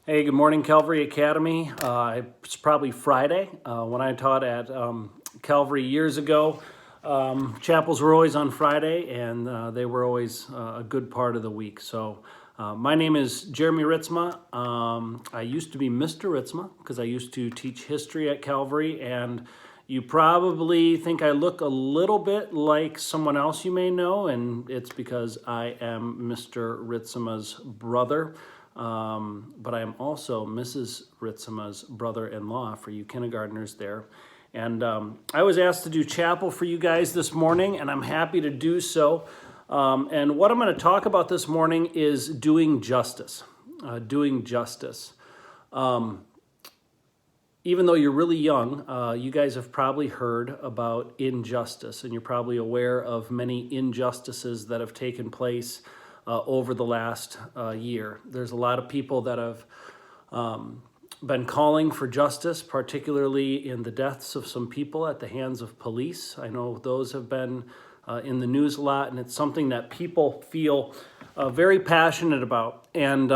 Hey, good morning, Calvary Academy. It's probably Friday. When I taught at Calvary years ago, chapels were always on Friday, and they were always a good part of the week. So my name is Jeremy Ritzma. I used to be Mr. Ritzma because I used to teach history at Calvary, and you probably think I look a little bit like someone else you may know, and it's because I am Mr. Ritzma's brother. But I am also Mrs. Ritzma's brother-in-law for you kindergartners there. And I was asked to do chapel for you guys this morning, and I'm happy to do so. And what I'm going to talk about this morning is doing justice. Doing justice. Even though you're really young, you guys have probably heard about injustice, and you're probably aware of many injustices that have taken place over the last year. There's a lot of people that have been calling for justice, particularly in the deaths of some people at the hands of police. I know those have been in the news a lot, and it's something that people feel very passionate about. And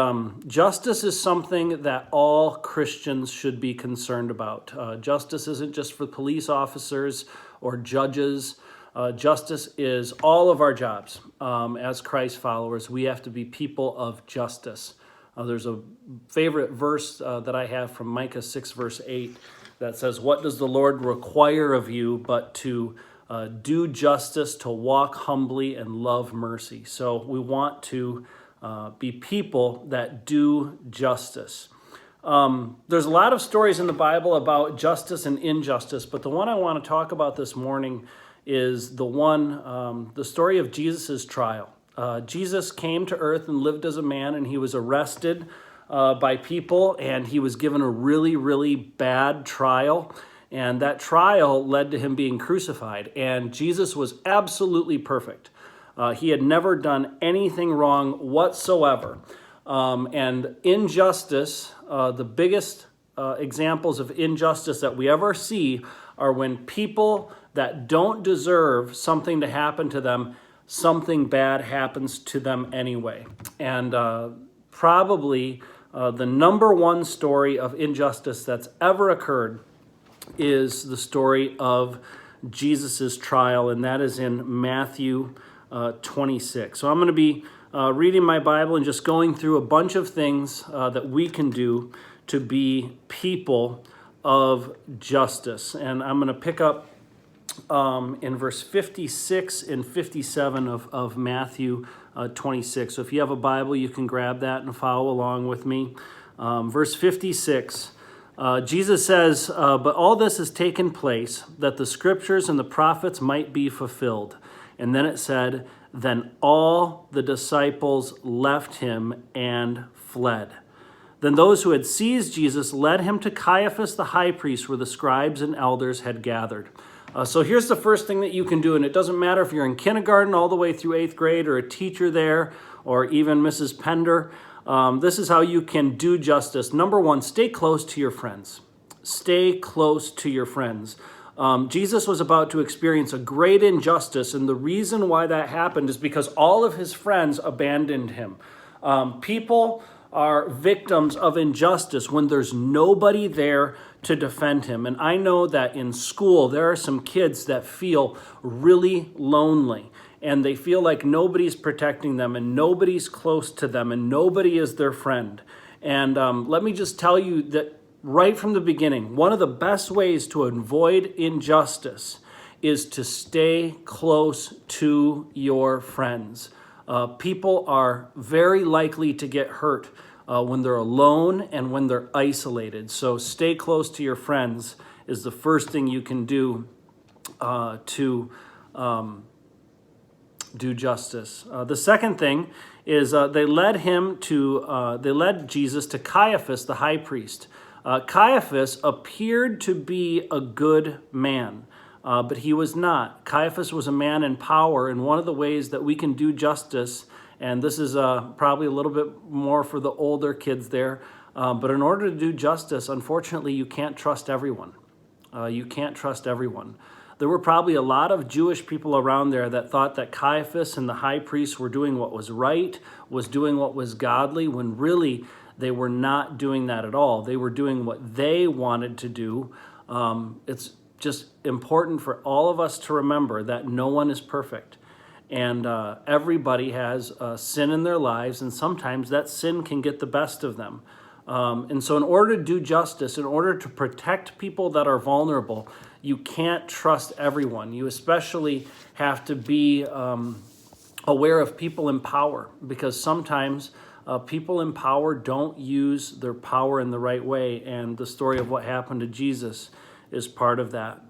justice is something that all Christians should be concerned about. Justice isn't just for police officers or judges. Justice is all of our jobs. As Christ followers, we have to be people of justice. There's a favorite verse that I have from Micah 6, verse 8, that says, "What does the Lord require of you but to do justice, to walk humbly and love mercy?" So we want to be people that do justice. There's a lot of stories in the Bible about justice and injustice, but the one I want to talk about this morning is the story of Jesus' trial. Jesus came to earth and lived as a man, and he was arrested by people, and he was given a really, really bad trial. And that trial led to him being crucified. And Jesus was absolutely perfect. He had never done anything wrong whatsoever. And injustice, the biggest examples of injustice that we ever see are when people that don't deserve something to happen to them, something bad happens to them anyway. And probably the number one story of injustice that's ever occurred is the story of Jesus' trial, and that is in Matthew 26. So I'm going to be reading my Bible and just going through a bunch of things that we can do to be people of justice. And I'm going to pick up in verse 56 and 57 of Matthew 26. So if you have a Bible, you can grab that and follow along with me. Verse 56, Jesus says, "But all this has taken place, that the scriptures and the prophets might be fulfilled." And then it said, "Then all the disciples left him and fled. Then those who had seized Jesus led him to Caiaphas the high priest, where the scribes and elders had gathered." So here's the first thing that you can do, and it doesn't matter if you're in kindergarten all the way through 8th grade or a teacher there or even Mrs. Pender. This is how you can do justice. Number one, stay close to your friends. Stay close to your friends. Jesus was about to experience a great injustice, and the reason why that happened is because all of his friends abandoned him. People are victims of injustice when there's nobody there to defend him. And I know that in school, there are some kids that feel really lonely, and they feel like nobody's protecting them, and nobody's close to them, and nobody is their friend. And let me just tell you that right from the beginning, one of the best ways to avoid injustice is to stay close to your friends. People are very likely to get hurt when they're alone and when they're isolated. So stay close to your friends is the first thing you can do to do justice. The second thing is they led Jesus to Caiaphas, the high priest. Caiaphas appeared to be a good man. But he was not. Caiaphas was a man in power, and one of the ways that we can do justice, and this is probably a little bit more for the older kids there, but in order to do justice, unfortunately, you can't trust everyone. You can't trust everyone. There were probably a lot of Jewish people around there that thought that Caiaphas and the high priest were doing what was right, was doing what was godly, when really They were not doing that at all. They were doing what they wanted to do. It's just important for all of us to remember that no one is perfect. And everybody has sin in their lives, and sometimes that sin can get the best of them. And so in order to do justice, in order to protect people that are vulnerable, you can't trust everyone. You especially have to be aware of people in power, because sometimes people in power don't use their power in the right way, and the story of what happened to Jesus is part of that.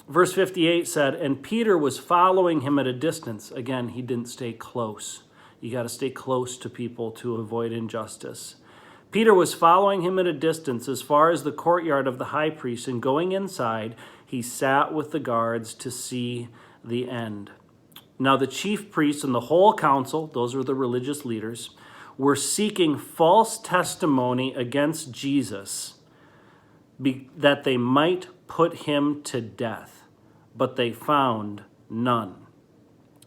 Verse 58 said, and Peter was following him at a distance. Again, he didn't stay close. You got to stay close to people to avoid injustice. Peter was following him at a distance as far as the courtyard of the high priest, and going inside, he sat with the guards to see the end. Now the chief priests and the whole council, those were the religious leaders, were seeking false testimony against Jesus that they might put him to death, but they found none.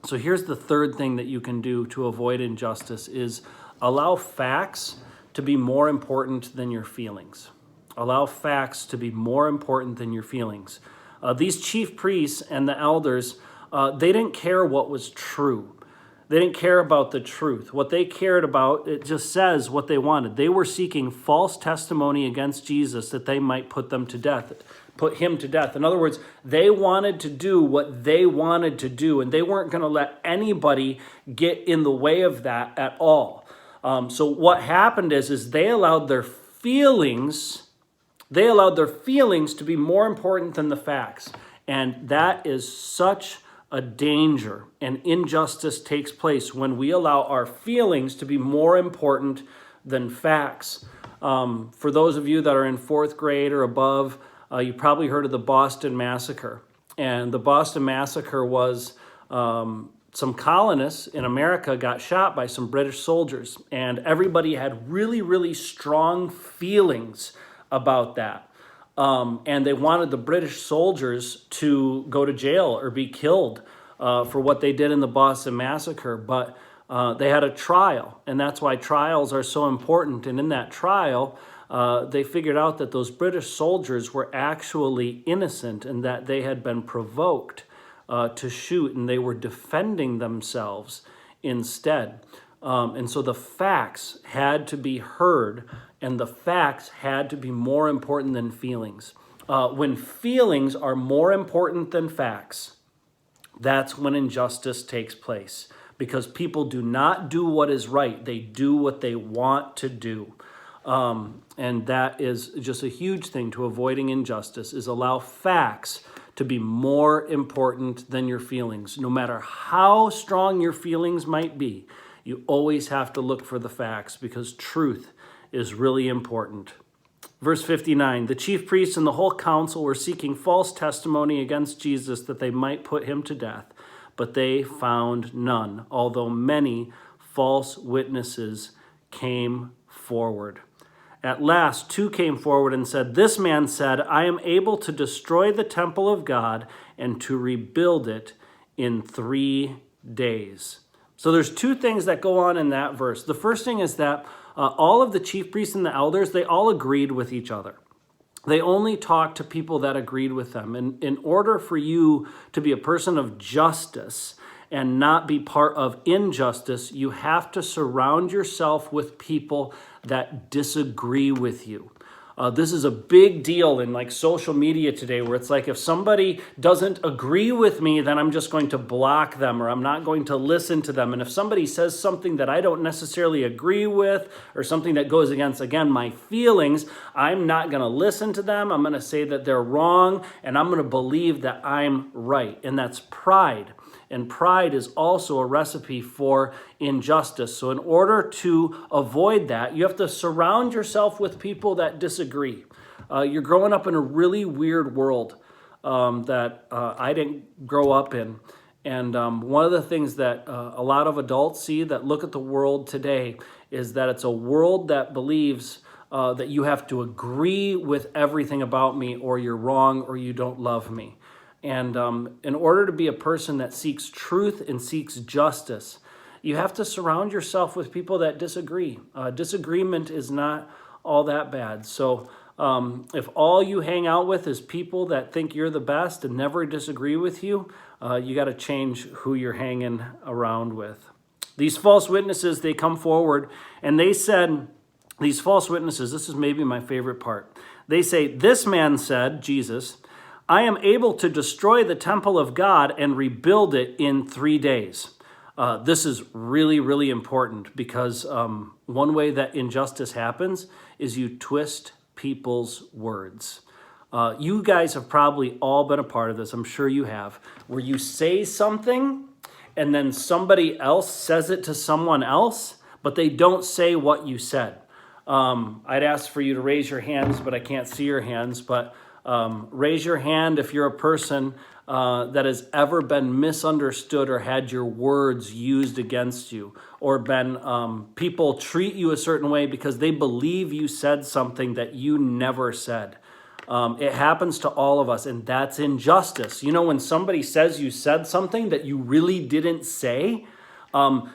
So here's the third thing that you can do to avoid injustice is allow facts to be more important than your feelings. Allow facts to be more important than your feelings. These chief priests and the elders, they didn't care what was true. They didn't care about the truth. What they cared about, it just says what they wanted. They were seeking false testimony against Jesus that they might put him to death. In other words, they wanted to do what they wanted to do, and they weren't going to let anybody get in the way of that at all. So what happened is they allowed their feelings to be more important than the facts. And that is such a danger, and injustice takes place when we allow our feelings to be more important than facts. For those of you that are in fourth grade or above, you probably heard of the Boston Massacre. And the Boston Massacre was some colonists in America got shot by some British soldiers, and everybody had really, really strong feelings about that. And they wanted the British soldiers to go to jail or be killed for what they did in the Boston Massacre. But they had a trial, and that's why trials are so important. And in that trial, they figured out that those British soldiers were actually innocent and that they had been provoked to shoot, and they were defending themselves instead. And so the facts had to be heard, and the facts had to be more important than feelings. When feelings are more important than facts, that's when injustice takes place, because people do not do what is right. They do what they want to do. And that is just a huge thing to avoiding injustice, is allow facts to be more important than your feelings. No matter how strong your feelings might be, you always have to look for the facts, because truth is really important. Verse 59, the chief priests and the whole council were seeking false testimony against Jesus that they might put him to death, but they found none, although many false witnesses came forward. At last, two came forward and said, this man said, I am able to destroy the temple of God and to rebuild it in 3 days. So there's two things that go on in that verse. The first thing is that all of the chief priests and the elders, they all agreed with each other. They only talked to people that agreed with them. And in order for you to be a person of justice and not be part of injustice, you have to surround yourself with people that disagree with you. This is a big deal in like social media today, where it's like if somebody doesn't agree with me, then I'm just going to block them, or I'm not going to listen to them. And if somebody says something that I don't necessarily agree with, or something that goes against, again, my feelings, I'm not going to listen to them. I'm going to say that they're wrong, and I'm going to believe that I'm right. And that's pride. And pride is also a recipe for injustice. So in order to avoid that, you have to surround yourself with people that disagree. You're growing up in a really weird world that I didn't grow up in. And one of the things that a lot of adults see that look at the world today is that it's a world that believes that you have to agree with everything about me, or you're wrong, or you don't love me. And in order to be a person that seeks truth and seeks justice, you have to surround yourself with people that disagree. Disagreement is not all that bad. So if all you hang out with is people that think you're the best and never disagree with you, you got to change who you're hanging around with. These false witnesses, they come forward and they said, these false witnesses, this is maybe my favorite part. They say, this man said, Jesus, I am able to destroy the temple of God and rebuild it in 3 days. This is really, really important because one way that injustice happens is you twist people's words. You guys have probably all been a part of this, I'm sure you have, where you say something and then somebody else says it to someone else, but they don't say what you said. I'd ask for you to raise your hands, but I can't see your hands, but raise your hand if you're a person that has ever been misunderstood or had your words used against you, or been people treat you a certain way because they believe you said something that you never said. It happens to all of us, and that's injustice. You know, when somebody says you said something that you really didn't say,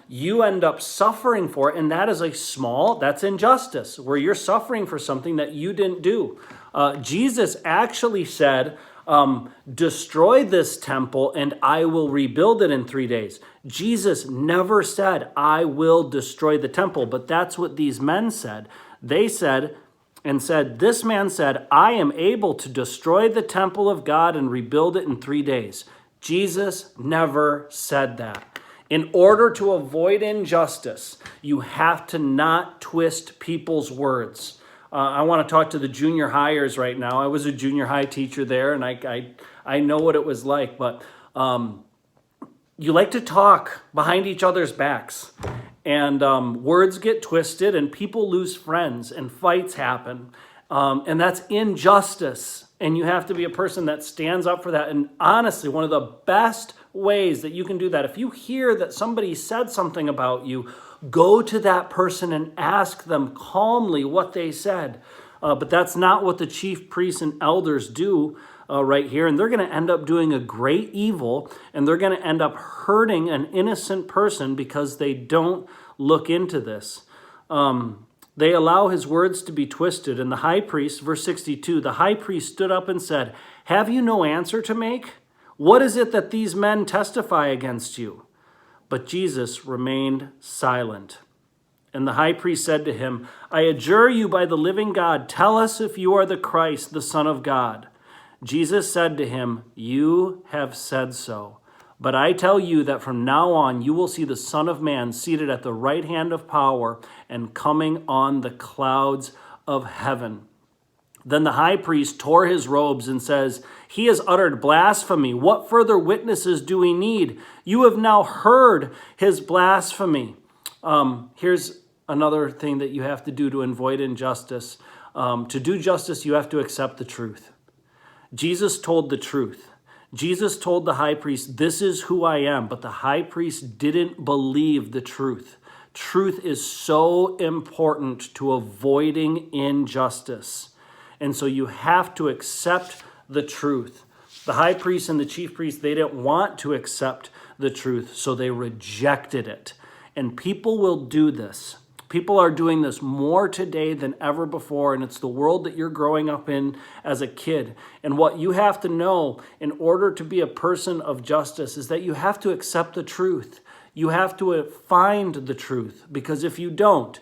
you end up suffering for it, and that is that's injustice, where you're suffering for something that you didn't do. Jesus actually said, destroy this temple and I will rebuild it in 3 days. Jesus never said, I will destroy the temple, but that's what these men said. They said, this man said, I am able to destroy the temple of God and rebuild it in 3 days. Jesus never said that. In order to avoid injustice, you have to not twist people's words. I want to talk to the junior highers right now. I was a junior high teacher there, and I know what it was like. But you like to talk behind each other's backs, and words get twisted, and people lose friends, and fights happen. And that's injustice, and you have to be a person that stands up for that. And honestly, one of the best ways that you can do that, if you hear that somebody said something about you, go to that person and ask them calmly what they said. But that's not what the chief priests and elders do right here. And they're going to end up doing a great evil, and they're going to end up hurting an innocent person because they don't look into this. They allow his words to be twisted. And the high priest, verse 62, the high priest stood up and said, have you no answer to make? What is it that these men testify against you? But Jesus remained silent. And the high priest said to him, I adjure you by the living God, tell us if you are the Christ, the Son of God. Jesus said to him, you have said so. But I tell you that from now on you will see the Son of Man seated at the right hand of power and coming on the clouds of heaven. Then the high priest tore his robes and says, he has uttered blasphemy. What further witnesses do we need? You have now heard his blasphemy. Here's another thing that you have to do to avoid injustice. To do justice, you have to accept the truth. Jesus told the truth. Jesus told the high priest, this is who I am. But the high priest didn't believe the truth. Truth is so important to avoiding injustice. And so you have to accept the truth. The high priest and the chief priest, they didn't want to accept the truth, so they rejected it. And people will do this. People are doing this more today than ever before, and it's the world that you're growing up in as a kid. And what you have to know in order to be a person of justice is that you have to accept the truth. You have to find the truth, because if you don't,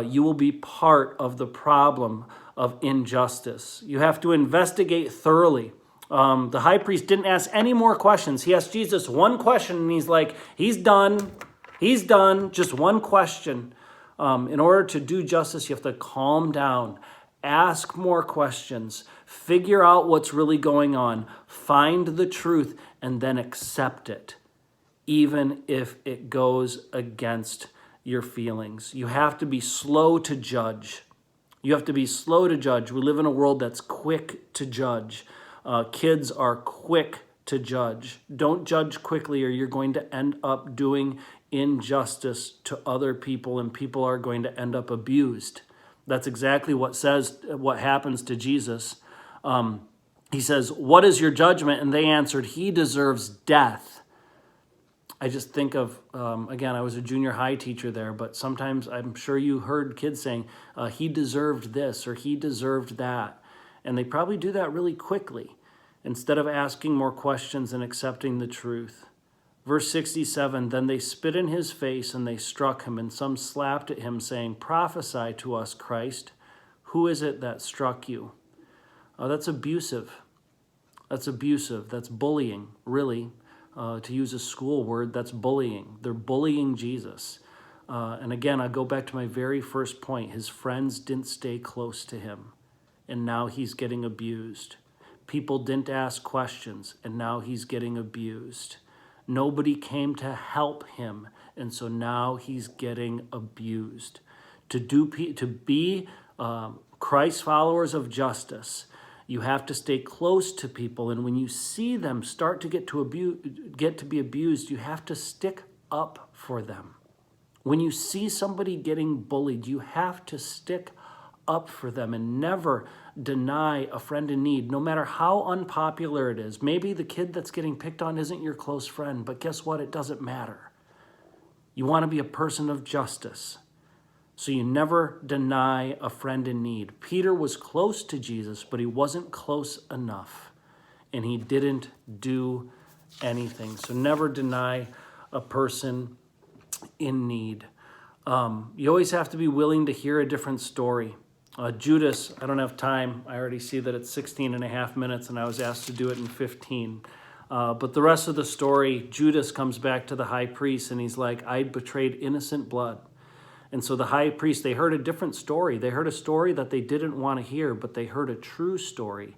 you will be part of the problem of injustice. You have to investigate thoroughly. The high priest didn't ask any more questions. He asked Jesus one question, and he's like, he's done. He's done. Just one question. In order to do justice, you have to calm down, ask more questions, figure out what's really going on, find the truth, and then accept it, even if it goes against your feelings. You have to be slow to judge. You have to be slow to judge. We live in a world that's quick to judge. Kids are quick to judge. Don't judge quickly, or you're going to end up doing injustice to other people, and people are going to end up abused. That's exactly what happens to Jesus. He says, what is your judgment? And they answered, he deserves death. I just think of, again, I was a junior high teacher there, but sometimes I'm sure you heard kids saying, he deserved this or he deserved that. And they probably do that really quickly instead of asking more questions and accepting the truth. Verse 67, then they spit in his face and they struck him, and some slapped at him, saying, prophesy to us, Christ. Who is it that struck you? That's abusive. That's abusive. That's bullying, really. To use a school word, that's bullying. They're bullying Jesus. And again, I go back to my very first point. His friends didn't stay close to him, and now he's getting abused. People didn't ask questions, and now he's getting abused. Nobody came to help him, and so now he's getting abused. To be Christ followers of justice, you have to stay close to people, and when you see them start to get to be abused, you have to stick up for them. When you see somebody getting bullied, you have to stick up for them and never deny a friend in need, no matter how unpopular it is. Maybe the kid that's getting picked on isn't your close friend, but guess what? It doesn't matter. You want to be a person of justice. So you never deny a friend in need. Peter was close to Jesus, but he wasn't close enough, and he didn't do anything. So never deny a person in need. You always have to be willing to hear a different story. Judas, I don't have time. I already see that it's 16 and a half minutes, and I was asked to do it in 15. But the rest of the story, Judas comes back to the high priest, and he's like, I betrayed innocent blood. And so the high priest, they heard a different story. They heard a story that they didn't want to hear, but they heard a true story,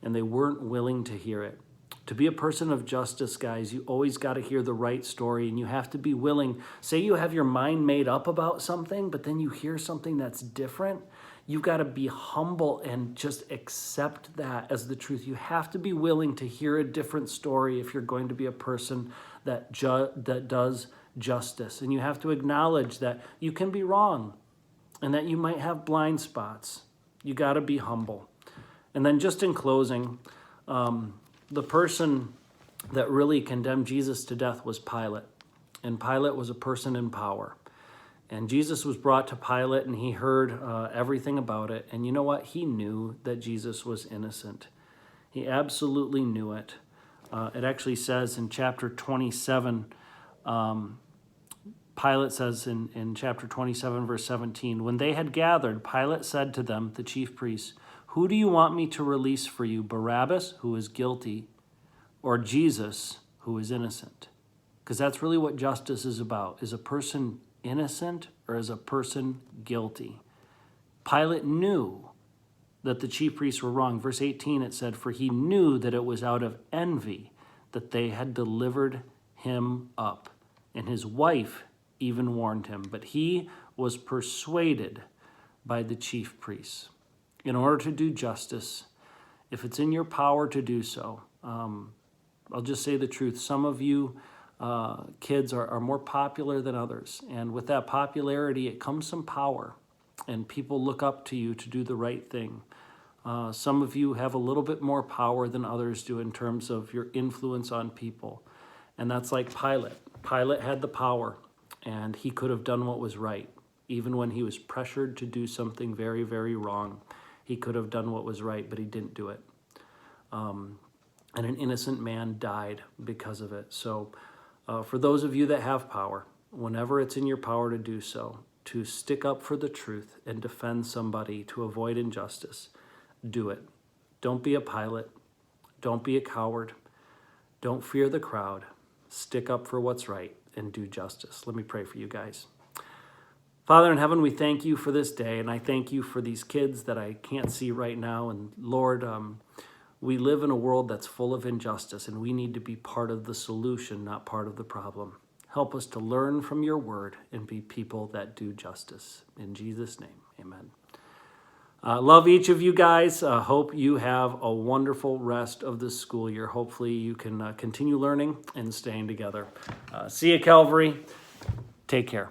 and they weren't willing to hear it. To be a person of justice, guys, you always got to hear the right story, and you have to be willing. Say you have your mind made up about something, but then you hear something that's different. You've got to be humble and just accept that as the truth. You have to be willing to hear a different story if you're going to be a person that does justice. And you have to acknowledge that you can be wrong and that you might have blind spots. You got to be humble. And then just in closing, the person that really condemned Jesus to death was Pilate. And Pilate was a person in power. And Jesus was brought to Pilate, and he heard everything about it. And you know what? He knew that Jesus was innocent. He absolutely knew it. It actually says in chapter 27, Pilate says in chapter 27, verse 17, when they had gathered, Pilate said to them, the chief priests, who do you want me to release for you, Barabbas, who is guilty, or Jesus, who is innocent? Because that's really what justice is about. Is a person innocent or is a person guilty? Pilate knew that the chief priests were wrong. Verse 18, it said, for he knew that it was out of envy that they had delivered him up. And his wife even warned him. But he was persuaded by the chief priests. In order to do justice, if it's in your power to do so, I'll just say the truth. Some of you kids are more popular than others. And with that popularity, it comes some power. And people look up to you to do the right thing. Some of you have a little bit more power than others do in terms of your influence on people. And that's like Pilate. Pilate had the power, and he could have done what was right. Even when he was pressured to do something very, very wrong, he could have done what was right, but he didn't do it. And an innocent man died because of it. So for those of you that have power, whenever it's in your power to do so, to stick up for the truth and defend somebody to avoid injustice, do it. Don't be a Pilate. Don't be a coward. Don't fear the crowd. Stick up for what's right and do justice. Let me pray for you guys. Father in heaven, we thank you for this day, and I thank you for these kids that I can't see right now. And Lord, we live in a world that's full of injustice, and we need to be part of the solution, not part of the problem. Help us to learn from your word and be people that do justice. In Jesus' name, amen. Love each of you guys. Hope you have a wonderful rest of the school year. Hopefully you can continue learning and staying together. See you, Calvary. Take care.